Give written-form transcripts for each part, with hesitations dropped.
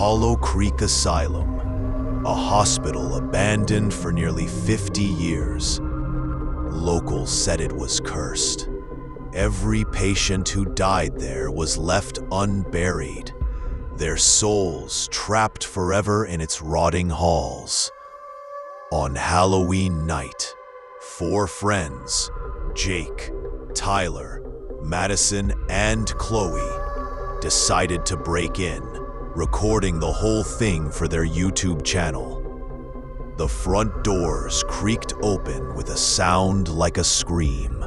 Hollow Creek Asylum, a hospital abandoned for nearly 50 years. Locals said it was cursed. Every patient who died there was left unburied, their souls trapped forever in its rotting halls. On Halloween night, 4 friends, Jake, Tyler, Madison, and Chloe, decided to break in, recording the whole thing for their YouTube channel. The front doors creaked open with a sound like a scream.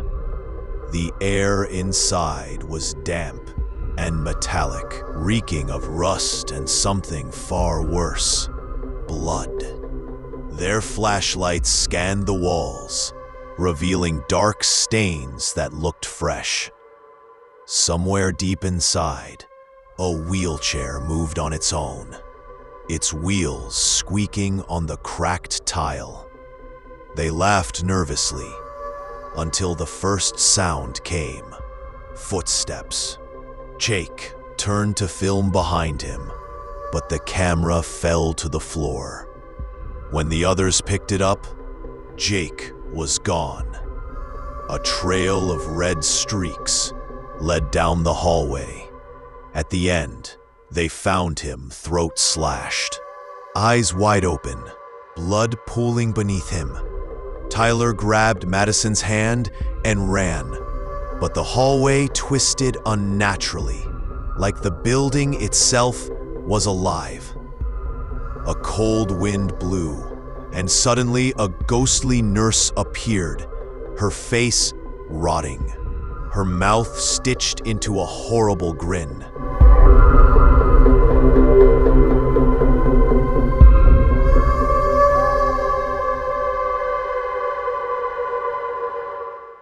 The air inside was damp and metallic, reeking of rust and something far worse, blood. Their flashlights scanned the walls, revealing dark stains that looked fresh. Somewhere deep inside, a wheelchair moved on its own, its wheels squeaking on the cracked tile. They laughed nervously until the first sound came. Footsteps. Jake turned to film behind him, but the camera fell to the floor. When the others picked it up, Jake was gone. A trail of red streaks led down the hallway. At the end, they found him throat slashed, eyes wide open, blood pooling beneath him. Tyler grabbed Madison's hand and ran, but the hallway twisted unnaturally, like the building itself was alive. A cold wind blew, and suddenly a ghostly nurse appeared, her face rotting, her mouth stitched into a horrible grin.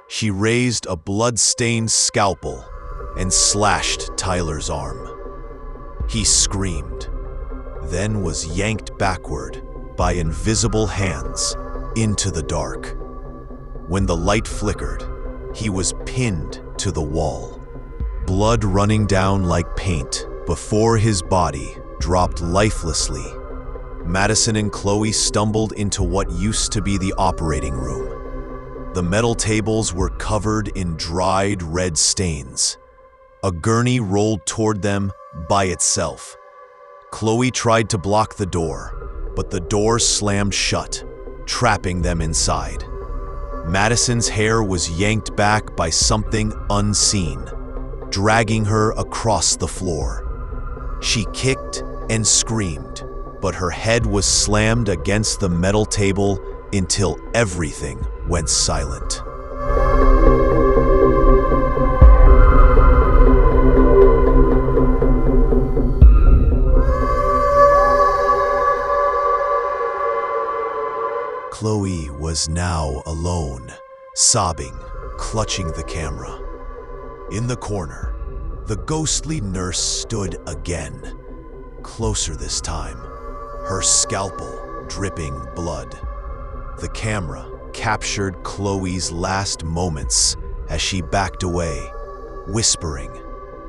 She raised a blood-stained scalpel and slashed Tyler's arm. He screamed, then was yanked backward by invisible hands into the dark. When the light flickered, he was pinned to the wall, blood running down like paint before his body dropped lifelessly. Madison and Chloe stumbled into what used to be the operating room. The metal tables were covered in dried red stains. A gurney rolled toward them by itself. Chloe tried to block the door, but the door slammed shut, trapping them inside. Madison's hair was yanked back by something unseen, dragging her across the floor. She kicked and screamed, but her head was slammed against the metal table until everything went silent. Chloe was now alone, sobbing, clutching the camera. In the corner, the ghostly nurse stood again, closer this time, her scalpel dripping blood. The camera captured Chloe's last moments as she backed away, whispering,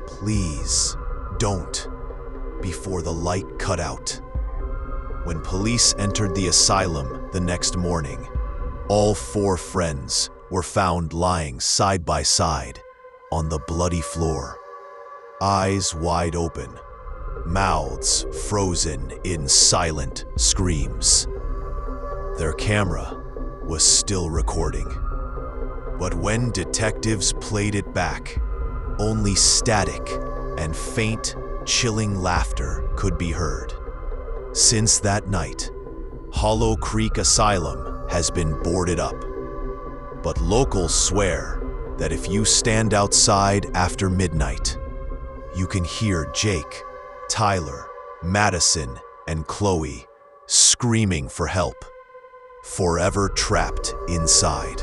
"Please, don't," before the light cut out. When police entered the asylum the next morning, all 4 friends were found lying side by side on the bloody floor, eyes wide open, mouths frozen in silent screams. Their camera was still recording, but when detectives played it back, only static and faint, chilling laughter could be heard. Since that night, Hollow Creek Asylum has been boarded up, but locals swear that if you stand outside after midnight, you can hear Jake, Tyler, Madison, and Chloe screaming for help, forever trapped inside.